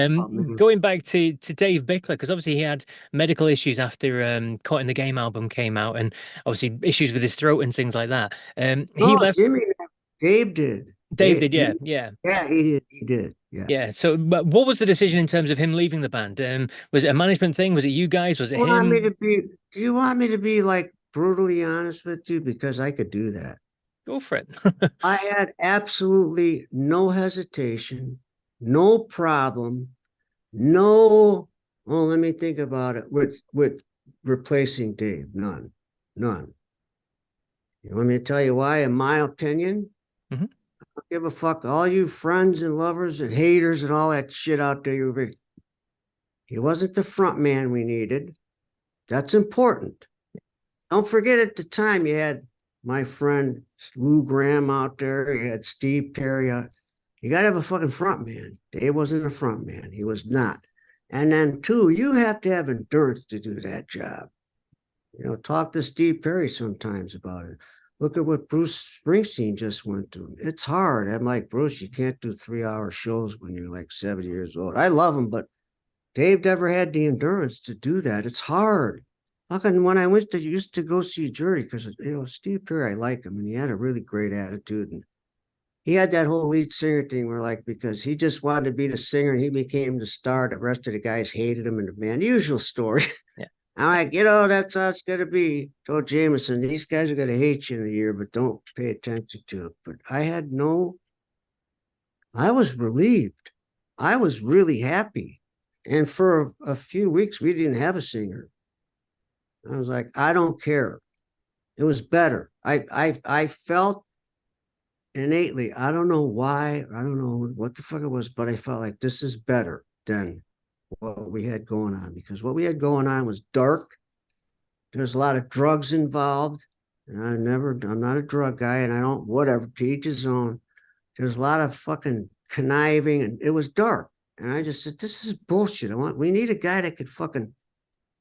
Oh, man. Going back to Dave Bickler, because obviously he had medical issues after Caught in the Game album came out, and obviously issues with his throat and things like that. He No, left. Jimmy, Dave did. Dave did, He, yeah, yeah, yeah, he did. He did. Yeah. yeah. So, but what was the decision in terms of him leaving the band? Was it a management thing? Was it you guys? Was it Want me to him? be? Do you want me to be like brutally honest with you? Because I could do that. Go for it. I had absolutely no hesitation, no problem, no. Well, let me think about it. With replacing Dave, none, none. You want me to tell you why? In my opinion, Mhm. I don't give a fuck. All you friends and lovers and haters and all that shit out there. He wasn't the front man we needed. That's important. Don't forget at the time you had my friend Lou Graham out there. You had Steve Perry. You got to have a fucking front man. Dave wasn't a front man. He was not. And then two, you have to have endurance to do that job. You know, talk to Steve Perry sometimes about it. Look at what Bruce Springsteen just went through. It's hard. I'm like, Bruce, you can't do 3-hour shows when you're like 70 years old. I love him, but Dave never had the endurance to do that. It's hard. Fucking when I went to used to go see Journey, because Steve Perry, I like him, and he had a really great attitude, and he had that whole lead singer thing where like because he just wanted to be the singer and he became the star, the rest of the guys hated him in the band. Usual story. Yeah. I'm like, that's how it's gonna be. Told Jameson, these guys are gonna hate you in a year, but don't pay attention to it. But I was relieved. I was really happy. And for a few weeks, we didn't have a singer. I was like, I don't care. It was better. I felt innately, I don't know why, I don't know what the fuck it was, but I felt like this is better than what we had going on, because what we had going on was dark. There's a lot of drugs involved. And I'm not a drug guy, and I don't, whatever, to each his own. There's a lot of fucking conniving, and it was dark. And I just said, this is bullshit. We need a guy that could fucking,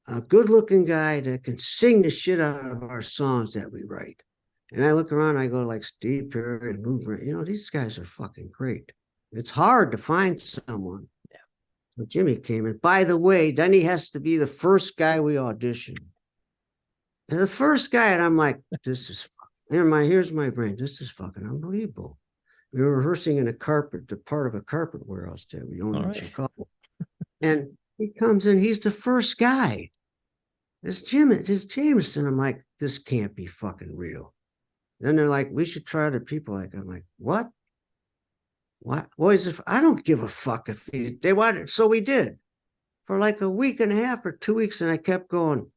a good looking guy that can sing the shit out of our songs that we write. And I look around, I go like Steve Perry and Hoover, these guys are fucking great. It's hard to find someone. So Jimmy came in. By the way, then he has to be the first guy we auditioned. And the first guy, and I'm like, this is here's my brain. This is fucking unbelievable. We were rehearsing in the part of a carpet warehouse that we owned All in right. Chicago. And he comes in, he's the first guy. It's Jameson. I'm like, this can't be fucking real. Then they're like, we should try other people. Like, I'm like, what? What? Boys, if I don't give a fuck if they wanted. So we did for like a week and a half or 2 weeks, and I kept going.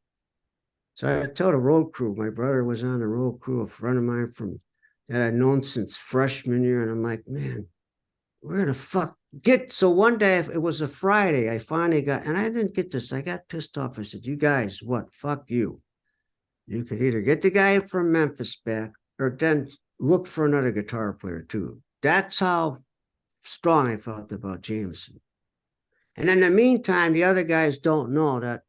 So I told the road crew, my brother was on the road crew, a friend of mine that I'd known since freshman year. And I'm like, man, we're gonna fuck get. So one day, it was a Friday, I finally got, and I didn't get this. I got pissed off. I said, you guys, what? Fuck you. You could either get the guy from Memphis back or then look for another guitar player too. That's how strong I felt about Jameson. And in the meantime, the other guys don't know that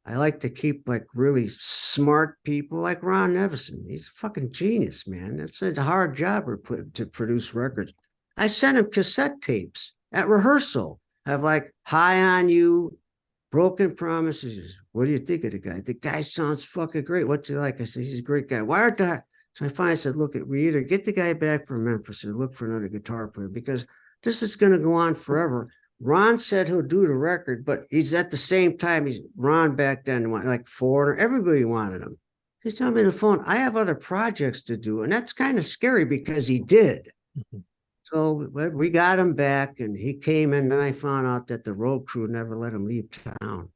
I like to keep like really smart people like Ron Nevison. He's a fucking genius, man. It's a hard job to produce records. I sent him cassette tapes at rehearsal of like High on You, Broken Promises. What do you think of the guy? The guy sounds fucking great. What's he like? I said, he's a great guy. Why aren't I? So I finally said, look, we either get the guy back from Memphis or look for another guitar player, because this is going to go on forever. Ron said he'll do the record, but he's at the same time, Ron back then, like Foreigner, everybody wanted him. He's telling me on the phone, I have other projects to do. And that's kind of scary because he did. Mhm. So we got him back, and he came in, and I found out that the road crew never let him leave town.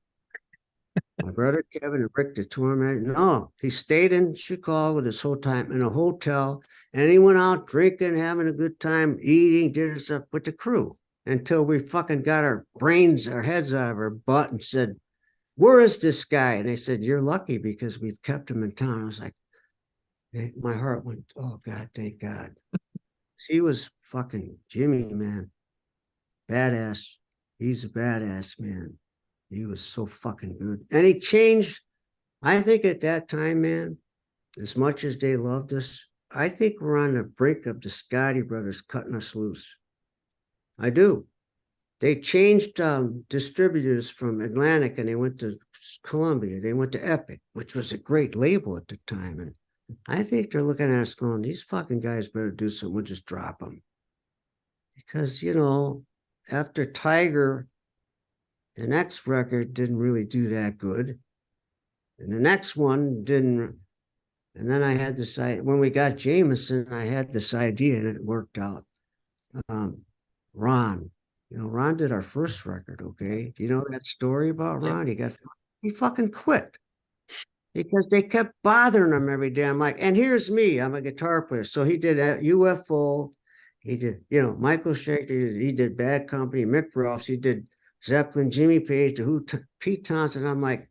My brother Kevin and Rick, the tour, no, he stayed in Chicago this whole time in a hotel, and he went out drinking, having a good time, eating, did stuff with the crew until we fucking got our heads out of our butt and said, where is this guy? And they said, you're lucky because we've kept him in town. I was like, my heart went, oh God, thank God. He was fucking Jimmy, man. Badass. He's a badass, man. He was so fucking good. And he changed, I think at that time, man, as much as they loved us, I think we're on the brink of the Scotty brothers cutting us loose. I do. they changed distributors from Atlantic, and they went to Columbia. They went to Epic, which was a great label at the time. And I think they're looking at us going, these fucking guys better do something. We'll just drop them. Because, you know, after Tiger, the next record didn't really do that good. And the next one didn't. And then I had this, when we got Jameson, I had this idea and it worked out. Ron, you know, Ron did our first record, okay? Do you know that story about Ron? He fucking quit because they kept bothering him every day. I'm like, and here's me, I'm a guitar player. So he did UFO, he did, you know, Michael Schenker, he did Bad Company, Mick Ross, he did Zeppelin, Jimmy Page, The Who, Pete Townsend. I'm like,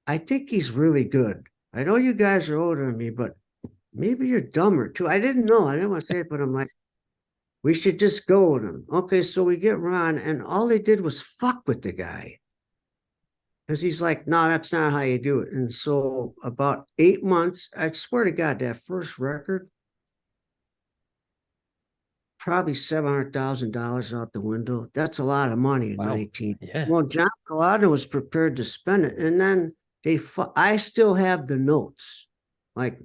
I think he's really good. I know you guys are older than me, but maybe you're dumber too. I didn't know. I didn't want to say it, but I'm like, we should just go with him. Okay, so we get Ron, and all they did was fuck with the guy. Because he's like, no, that's not how you do it. And so about 8 months, I swear to God, that first record, probably $700,000 out the window. That's a lot of money in 19. Yeah. Well, John Collada was prepared to spend it. And then I still have the notes, like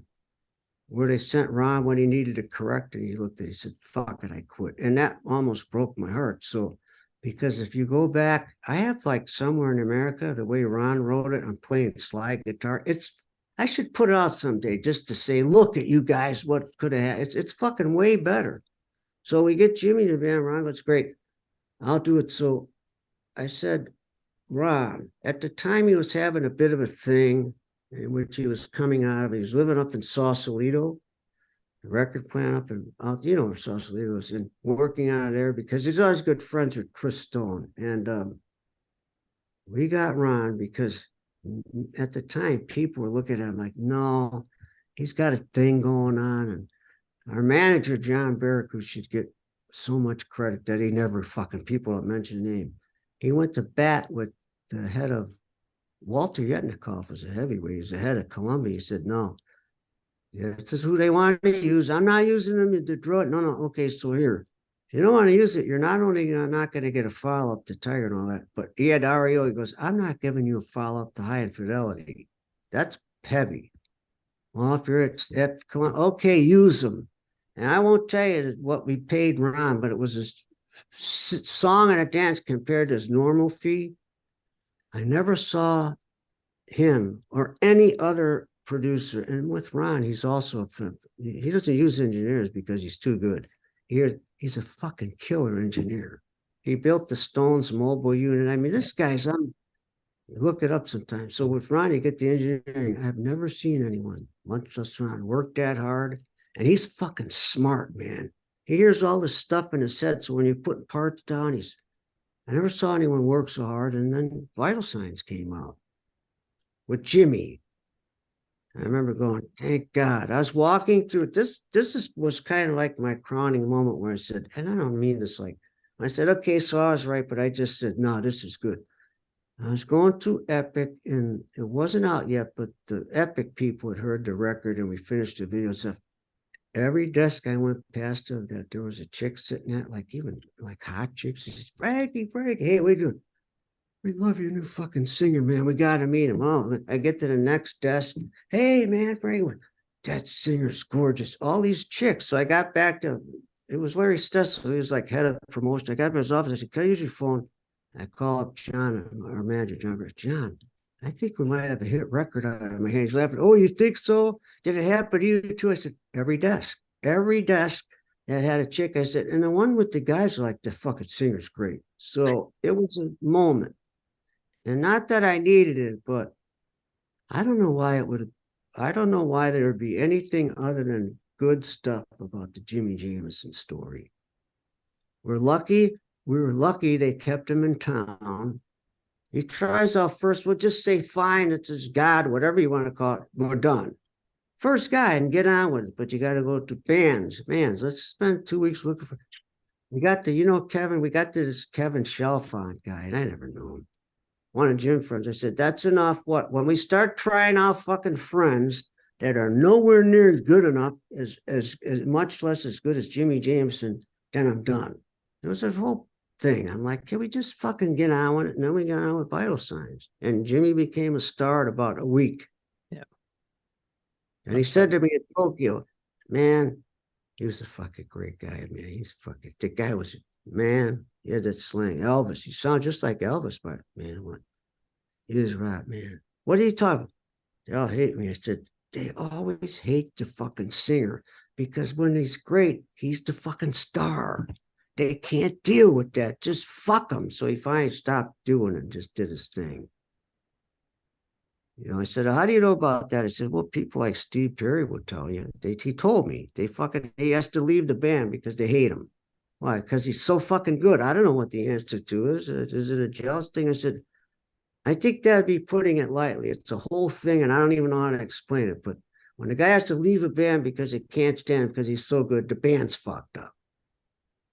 where they sent Ron when he needed to correct it. He looked at it, he said, fuck it, I quit. And that almost broke my heart. So, because if you go back, I have like somewhere in America, the way Ron wrote it, I'm playing slide guitar. I should put it out someday just to say, look at you guys, what could have happened. It's fucking way better. So we get Jimmy in the van. Ron goes, great, I'll do it. So I said, Ron, at the time he was having a bit of a thing in which he was coming out of. He was living up in Sausalito, the record plant up in, you know where Sausalito is, and working on it there because he's always good friends with Chris Stone. And we got Ron because at the time people were looking at him like, no, he's got a thing going on. And our manager, John Barrick, who should get so much credit that he never fucking, people don't mention the name. He went to bat with the head of Walter Yetnikoff, was a heavyweight. He was the head of Columbia. He said, no, yeah, this is who they want to use. I'm not using them to draw it. No, no. Okay, so here, if you don't want to use it, you're not only not going to get a follow-up to Tiger and all that, but he had REO. He goes, I'm not giving you a follow-up to High Infidelity. That's heavy. Well, if you're at Columbia, okay, use them. And I won't tell you what we paid Ron, but it was a song and a dance compared to his normal fee. I never saw him or any other producer. And with Ron, he's also he doesn't use engineers because he's too good. He's a fucking killer engineer. He built the Stones mobile unit. I mean, this guy's look it up sometime. So with Ron, you get the engineering. I've never seen anyone much less Ron work that hard. And he's fucking smart, man. He hears all this stuff in his head. So when you're putting parts down, I never saw anyone work so hard. And then Vital Signs came out with Jimmy. I remember going, thank God. I was walking through this. Was kind of like my crowning moment where I said, and I don't mean this like, I said, okay, so I was right, but I just said, no, this is good. I was going through Epic, and it wasn't out yet, but the Epic people had heard the record, and we finished the video stuff. Every desk I went past that there was a chick sitting at, like even like hot chicks. She says, Frankie, hey, what are you doing? We love your new fucking singer, man. We got to meet him. Oh, I get to the next desk. Hey, man, Frankie, that singer's gorgeous. All these chicks. So I got back to, it was Larry Stessel. He was like head of promotion. I got to his office. I said, can I use your phone? I call up John, our manager, John, I think we might have a hit record out of my hands. He's laughing. Oh, you think so? Did it happen to you too? I said, every desk that had a chick. I said, and the one with the guys, like, the fucking singer's great. So it was a moment. And not that I needed it, but I don't know why there would be anything other than good stuff about the Jimmy Jameson story. We were lucky they kept him in town. He tries out first. We'll just say, fine, it's his God, whatever you want to call it. We're done. First guy and get on with it. But you got to go to bands. Let's spend 2 weeks looking for. We got Kevin, we got this Kevin Chalfant guy, and I never knew him. One of Jim's friends. I said, that's enough. What? When we start trying out fucking friends that are nowhere near good enough, as much less as good as Jimmy Jameson, then I'm done. There was a whole thing. I'm like, can we just fucking get on with it? And then we got on with Vital Signs. And Jimmy became a star in about a week. Yeah. And he said to me in Tokyo, man, he was a fucking great guy, man. He's fucking, the guy was, man, he had that slang. Elvis, he sounded just like Elvis, but man, what? He was right, man. What are you talking? They all hate me. I said, they always hate the fucking singer because when he's great, he's the fucking star. They can't deal with that. Just fuck him. So he finally stopped doing it and just did his thing. You know, I said, how do you know about that? I said, well, people like Steve Perry would tell you. He told me he has to leave the band because they hate him. Why? Because he's so fucking good. I don't know what the answer to is. Is it a jealous thing? I said, I think that'd be putting it lightly. It's a whole thing, and I don't even know how to explain it. But when a guy has to leave a band because he can't stand him because he's so good, the band's fucked up.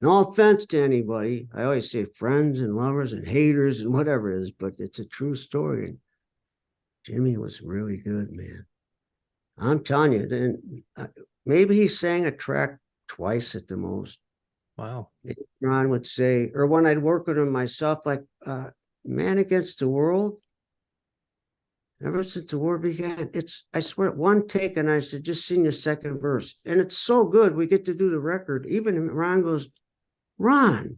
No offense to anybody. I always say friends and lovers and haters and whatever it is, but it's a true story. And Jimmy was really good, man. I'm telling you, then maybe he sang a track twice at the most. Wow. Ron would say, or when I'd work with him myself, like Man Against the World. Ever since the war began, I swear, one take, and I said, just sing your second verse. And it's so good. We get to do the record. Even Ron goes, Ron.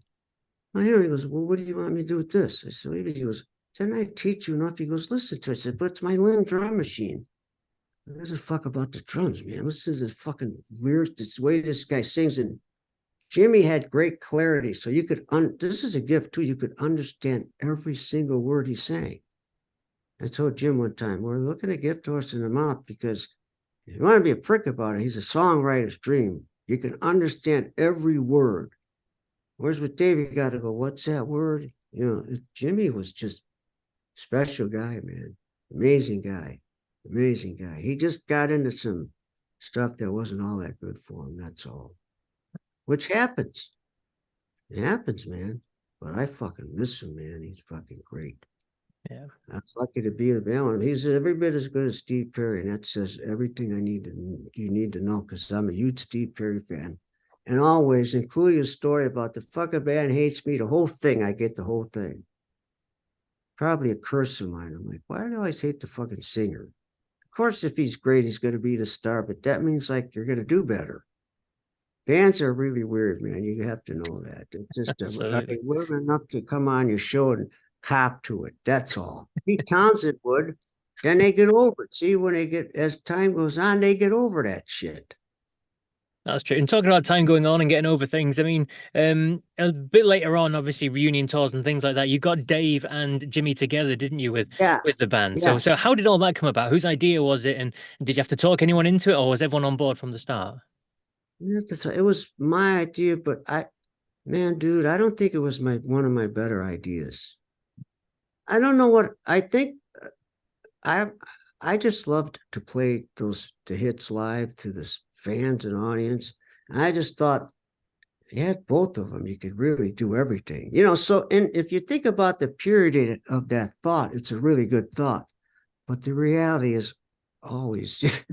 I hear he goes, well, what do you want me to do with this? I said, maybe. He goes, didn't I teach you enough? He goes, listen to it. I said, but it's my Lynn drum machine. Who gives a fuck about the drums, man? Listen to the fucking lyrics, this way this guy sings. And Jimmy had great clarity. So you could, this is a gift too. You could understand every single word he sang. I told Jim one time, we're looking to gift horse in the mouth because if you want to be a prick about it, he's a songwriter's dream. You can understand every word. Whereas with Dave, you got to go, what's that word? You know, Jimmy was just special guy, man. Amazing guy. Amazing guy. He just got into some stuff that wasn't all that good for him. That's all. Which happens. It happens, man. But I fucking miss him, man. He's fucking great. Yeah. I was lucky to be in a band with him. He's every bit as good as Steve Perry, and that says everything you need to know, because I'm a huge Steve Perry fan. And always, including a story about the fucking band hates me, the whole thing, I get the whole thing. Probably a curse of mine. I'm like, why do I always hate the fucking singer? Of course, if he's great, he's going to be the star, but that means like you're going to do better. Bands are really weird, man. You have to know that. It's just we're enough to come on your show and cop to it. That's all. Pete Townsend would. Then they get over it. See, when they get, as time goes on, they get over that shit. That's true. And talking about time going on and getting over things, I mean, a bit later on, obviously reunion tours and things like that. You got Dave and Jimmy together, didn't you, with the band? Yeah. So how did all that come about? Whose idea was it? And did you have to talk anyone into it, or was everyone on board from the start? It was my idea, but man, dude, I don't think it was one of my better ideas. I don't know what I think. I just loved to play the hits live to the fans and audience. And I just thought if you had both of them, you could really do everything. You know, so and if you think about the purity of that thought, it's a really good thought. But the reality is always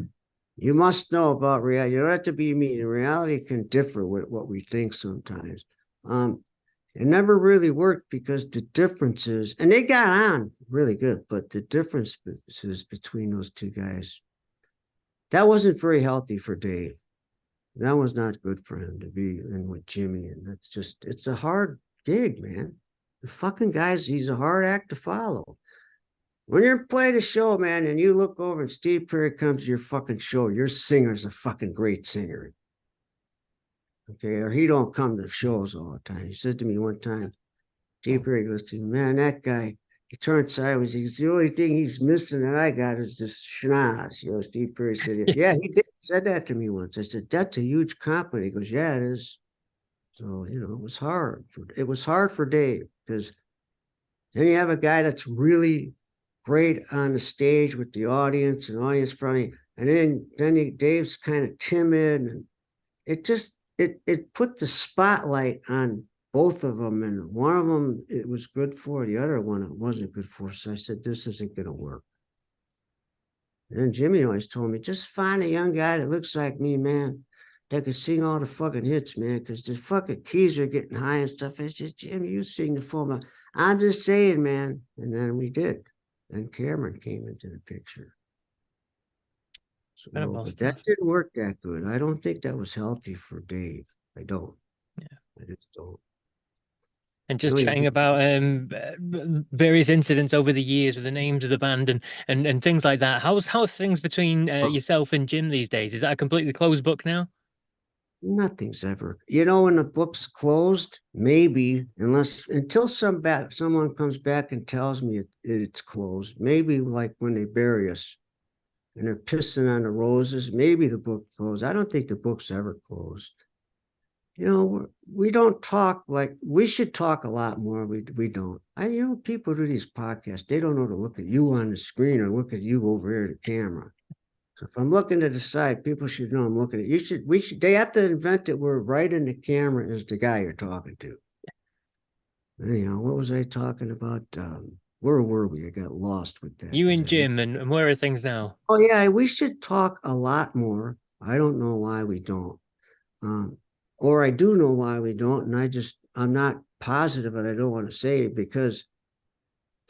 you must know about reality. You don't have to be me. The reality can differ with what we think sometimes. It never really worked because the differences, and they got on really good, but the differences between those two guys, that wasn't very healthy for Dave. That was not good for him to be in with Jimmy. And that's just, it's a hard gig, man. The fucking guys, he's a hard act to follow. When you're playing a show, man, and you look over and Steve Perry comes to your fucking show, your singer's a fucking great singer. Okay, or he don't come to shows all the time. He said to me one time, Steve Perry goes to me, man, that guy, he turned sideways. He goes, the only thing he's missing that I got is this schnoz. You know, Steve Perry said, yeah, he did. Said that to me once. I said, that's a huge compliment. He goes, yeah, it is. So, you know, it was hard for Dave, because then you have a guy that's really great on the stage with the audience and audience friendly. And then Dave's kind of timid, and it just, it put the spotlight on both of them, and one of them it was good for, the other one it wasn't good for. So I said, this isn't going to work. And then Jimmy always told me, just find a young guy that looks like me, man. that could sing all the fucking hits, man, because the fucking keys are getting high and stuff. It's just, Jim, you sing the full. I'm just saying, man. And then we did. Then Cameron came into the picture. So, but that didn't work that good. I don't think that was healthy for Dave. I don't. Yeah. I just don't. And just chatting about various incidents over the years with the names of the band and things like that. How's things between yourself and Jim these days? Is that a completely closed book now? Nothing's ever, when the book's closed, maybe, until someone comes back and tells me it's closed. Maybe like when they bury us and they're pissing on the roses, maybe the book's closed. I don't think the book's ever closed. We don't talk like we should talk a lot more. We don't. People do these podcasts. They don't know to look at you on the screen or look at you over here at the camera. So if I'm looking to the side, people should know I'm looking at you. They have to invent it where right in the camera is the guy you're talking to. What was I talking about? Where were we? I got lost with that. You and Jim, and where are things now? Oh yeah, we should talk a lot more. I don't know why we don't. Or I do know why we don't, and I'm not positive, but I don't want to say it because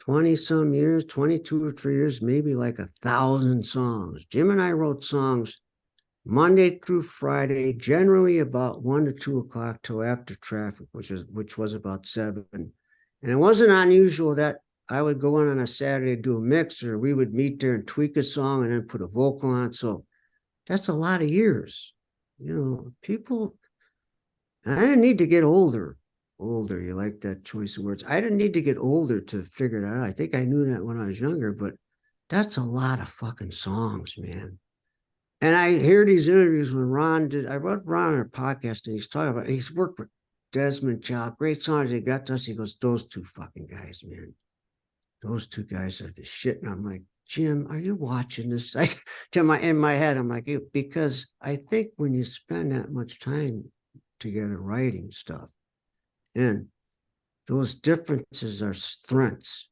20-some years, 22 or 3 years, maybe like 1,000 songs. Jim and I wrote songs Monday through Friday, generally about 1 to 2 o'clock till after traffic, which was about 7. And it wasn't unusual that I would go in on a Saturday to do a mix, or we would meet there and tweak a song and then put a vocal on. So that's a lot of years. People. I didn't need to get older. You like that choice of words. I didn't need to get older to figure it out. I think I knew that when I was younger, but that's a lot of fucking songs, man. And I hear these interviews when I wrote Ron on a podcast, and he's worked with Desmond Child, great songs he got to us. He goes, those two fucking guys, man. Those two guys are the shit. And I'm like, Jim, are you watching this? In my head, I'm like, because I think when you spend that much time together writing stuff, and those differences are strengths.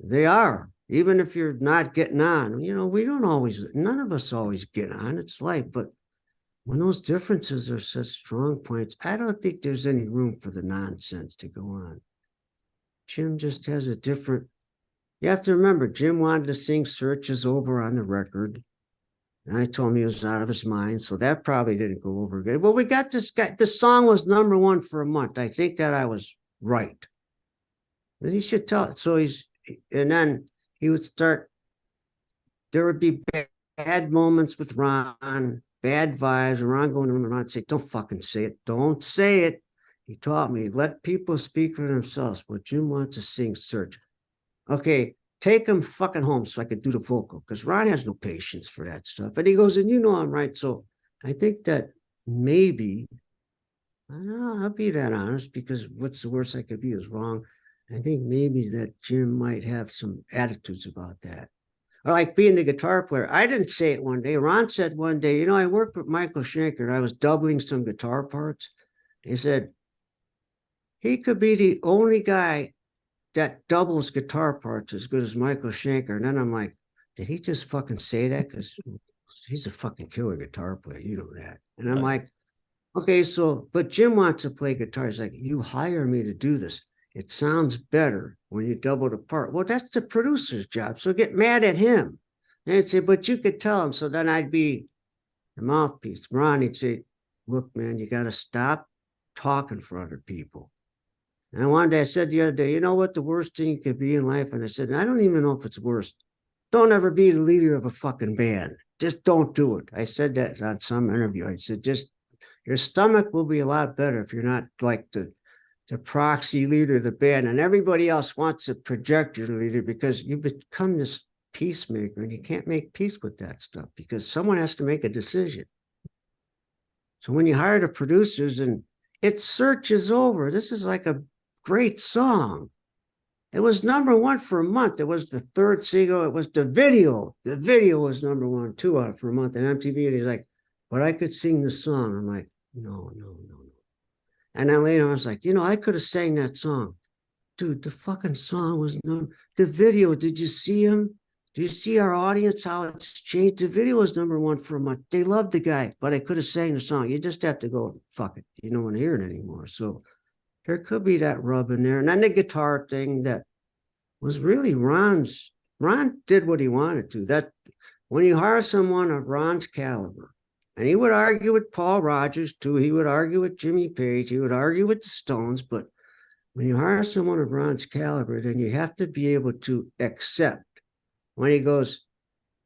They are, even if you're not getting on. None of us always get on. It's life. But when those differences are such strong points, I don't think there's any room for the nonsense to go on. Jim just has a different. You have to remember, Jim wanted to sing Search Is Over on the record. And I told him he was out of his mind, so that probably didn't go over good. Well, we got this guy. The song was #1 for a month. I think that I was right. Then he should tell it. So and then he would start. There would be bad moments with Ron, bad vibes. And Ron going to him and Ron say, "Don't fucking say it. Don't say it." He taught me, let people speak for themselves. But Jim wants to sing Search. Okay. Take him fucking home so I could do the vocal, because Ron has no patience for that stuff. And he goes, and I'm right. So I think that maybe, I don't know, I'll be that honest, because what's the worst I could be is wrong. I think maybe that Jim might have some attitudes about that. Or like being the guitar player. I didn't say it one day. Ron said one day, I worked with Michael Schenker and I was doubling some guitar parts. He said, he could be the only guy that doubles guitar parts as good as Michael Schenker. And then I'm like, did he just fucking say that? Because he's a fucking killer guitar player. You know that. And I'm like, okay, but Jim wants to play guitar. He's like, you hire me to do this. It sounds better when you double the part. Well, that's the producer's job. So get mad at him. And I'd say, but you could tell him. So then I'd be the mouthpiece. Ron, he'd say, look, man, you got to stop talking for other people. And one day I said the other day, you know what the worst thing you could be in life? And I said, I don't even know if it's worse. Don't ever be the leader of a fucking band. Just don't do it. I said that on some interview. I said, your stomach will be a lot better if you're not like the proxy leader of the band, and everybody else wants to project your leader, because you become this peacemaker and you can't make peace with that stuff because someone has to make a decision. So when you hire the producers and it Search Is Over, this is like a great song. It was #1 for a month. It was the 3rd single. It was the video. The video was #1, 2 out for a month on MTV. And he's like, but I could sing the song. I'm like, no. And then later I was like, I could have sang that song. Dude, the fucking song was the video. Did you see him? Do you see our audience, how it's changed? The video is #1 for a month. They love the guy, but I could have sang the song. You just have to go, fuck it. You don't want to hear it anymore. So there could be that rub in there. And then the guitar thing that was really Ron did what he wanted to. That when you hire someone of Ron's caliber, and he would argue with Paul Rogers too, he would argue with Jimmy Page, he would argue with the Stones, but when you hire someone of Ron's caliber, then you have to be able to accept when he goes,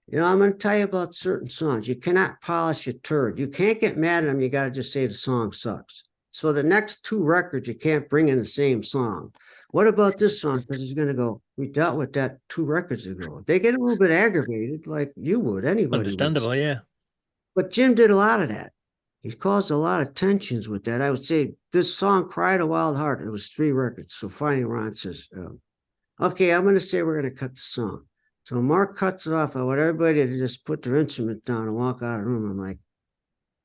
you know, I'm going to tell you about certain songs. You cannot polish a turd. You can't get mad at him. You got to just say the song sucks. So the next 2 records, you can't bring in the same song. What about this song? Because he's going to go, we dealt with that 2 records ago. They get a little bit aggravated like you would, anybody Understandable, would. yeah. But Jim did a lot of that. He's caused a lot of tensions with that. I would say this song, Cried a Wild Heart, it was 3 records. So finally Ron says, okay, I'm going to say we're going to cut the song. So Mark cuts it off. I want everybody to just put their instrument down and walk out of the room. I'm like,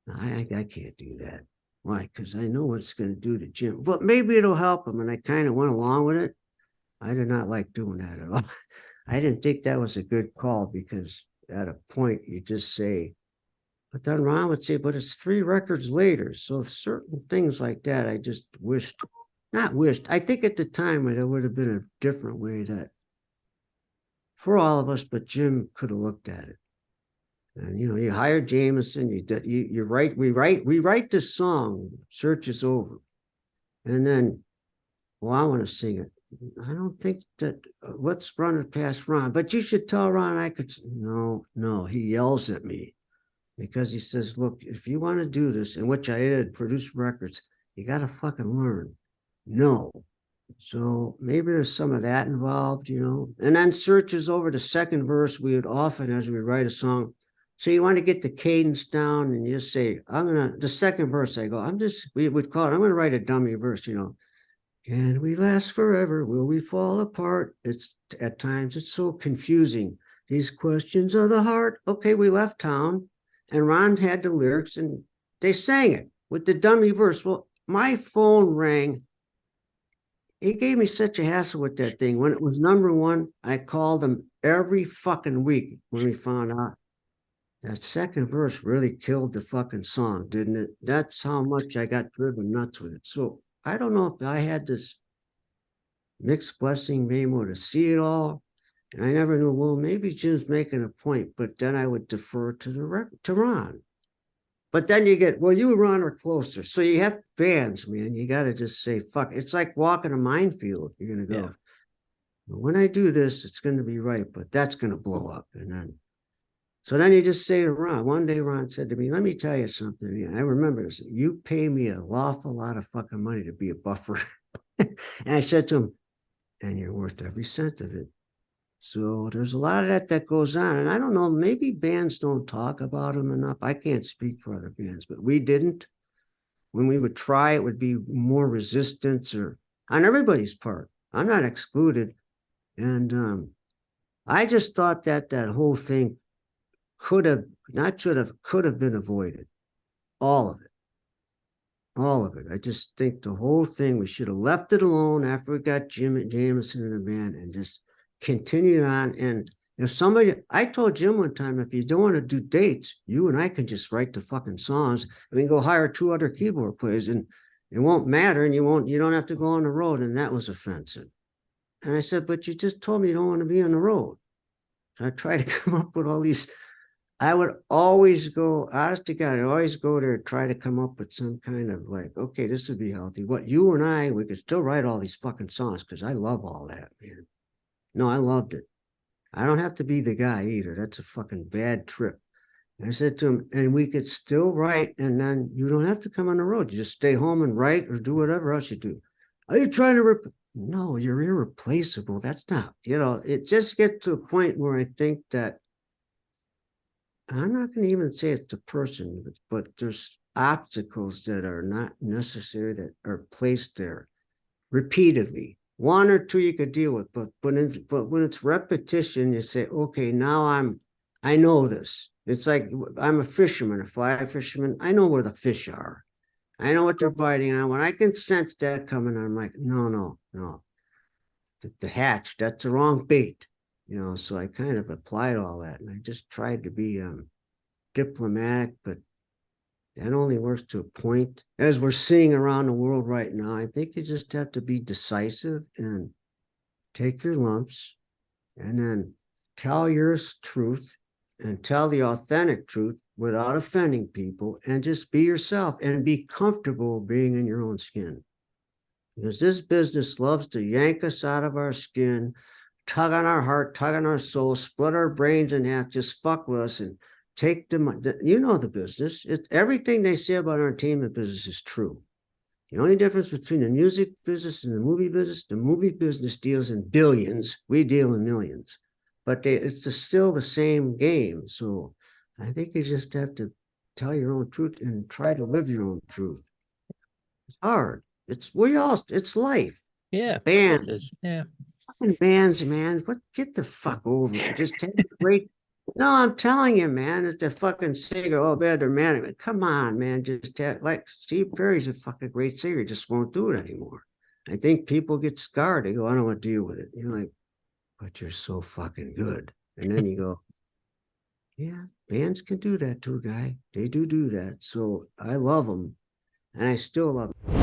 I can't do that. Why? Because I know what it's going to do to Jim. But maybe it'll help him. And I kind of went along with it. I did not like doing that at all. I didn't think that was a good call because at a point you just say, but then Ron would say, but it's 3 records later. So certain things like that, I just I think at the time it would have been a different way that for all of us, but Jim could have looked at it. And, you know, you hire Jameson, you write, we write this song, Search is Over. And then, well, I want to sing it. I don't think that, let's run it past Ron, but you should tell Ron I could. No, he yells at me because he says, look, if you want to do this, in which I did produce records, you got to fucking learn. No. So maybe there's some of that involved, you know. And then Search is Over, the second verse, we would often, as we write a song, so you want to get the cadence down and you just say, the second verse, I go, we would call it, I'm going to write a dummy verse, you know. And we last forever, will we fall apart? It's at times, it's so confusing. These questions of the heart. Okay, we left town and Ron had the lyrics and they sang it with the dummy verse. Well, my phone rang. He gave me such a hassle with that thing. When it was #1, I called him every fucking week when we found out that second verse really killed the fucking song, didn't it? That's how much I got driven nuts with it. So I don't know if I had this mixed blessing, maybe to see it all. And I never knew, well, maybe Jim's making a point, but then I would defer to Ron. But then you get, well, you and Ron are closer. So you have bands, man. You got to just say, fuck. It's like walking a minefield. You're going to go, when I do this, it's going to be right, but that's going to blow up. And then, so then you just say to Ron, one day Ron said to me, let me tell you something. Yeah, I remember this. You pay me an awful lot of fucking money to be a buffer. And I said to him, and you're worth every cent of it. So there's a lot of that goes on. And I don't know, maybe bands don't talk about them enough. I can't speak for other bands, but we didn't. When we would try, it would be more resistance or on everybody's part. I'm not excluded. And I just thought that whole thing could have been avoided. All of it. All of it. I just think the whole thing, we should have left it alone after we got Jameson in the band and just continued on. And if somebody, I told Jim one time, if you don't want to do dates, you and I can just write the fucking songs. I mean, go hire 2 other keyboard players and it won't matter. And you don't have to go on the road. And that was offensive. And I said, but you just told me you don't want to be on the road. So I tried to come up with all these. I would always go, honest to God, I'd always go there and try to come up with some kind of like, okay, this would be healthy. What you and I, we could still write all these fucking songs because I love all that, man. No, I loved it. I don't have to be the guy either. That's a fucking bad trip. And I said to him, and we could still write, and then you don't have to come on the road. You just stay home and write or do whatever else you do. Are you trying to No, you're irreplaceable. That's not, it just gets to a point where I think that I'm not going to even say it's the person, but there's obstacles that are not necessary that are placed there repeatedly. 1 or 2 you could deal with, but when it's repetition, you say, okay, now I know this. It's like I'm a fisherman, a fly fisherman. I know where the fish are. I know what they're biting on. When I can sense that coming, I'm like, no. The hatch, that's the wrong bait. you know, so I kind of applied all that, and I just tried to be diplomatic, but that only works to a point. As we're seeing around the world right now, I think you just have to be decisive and take your lumps and then tell your truth and tell the authentic truth without offending people, and just be yourself and be comfortable being in your own skin. Because this business loves to yank us out of our skin, tug on our heart, tug on our soul, split our brains in half, just fuck with us and take the, you know, the business. It's everything they say about our entertainment business is true. The only difference between the music business and the movie business deals in billions. We deal in millions, but it's still the same game. So I think you just have to tell your own truth and try to live your own truth. It's hard. It's life. Yeah. Bands. Yeah. Fucking bands, man. Get the fuck over it. Just take a break. No, I'm telling you, man, it's the fucking singer. Oh, bad, they're mad. Come on, man. Just like Steve Perry's a fucking great singer. Just won't do it anymore. I think people get scarred. They go, I don't want to deal with it. You're like, but you're so fucking good. And then you go, yeah, bands can do that to a guy. They do that. So I love them, and I still love them.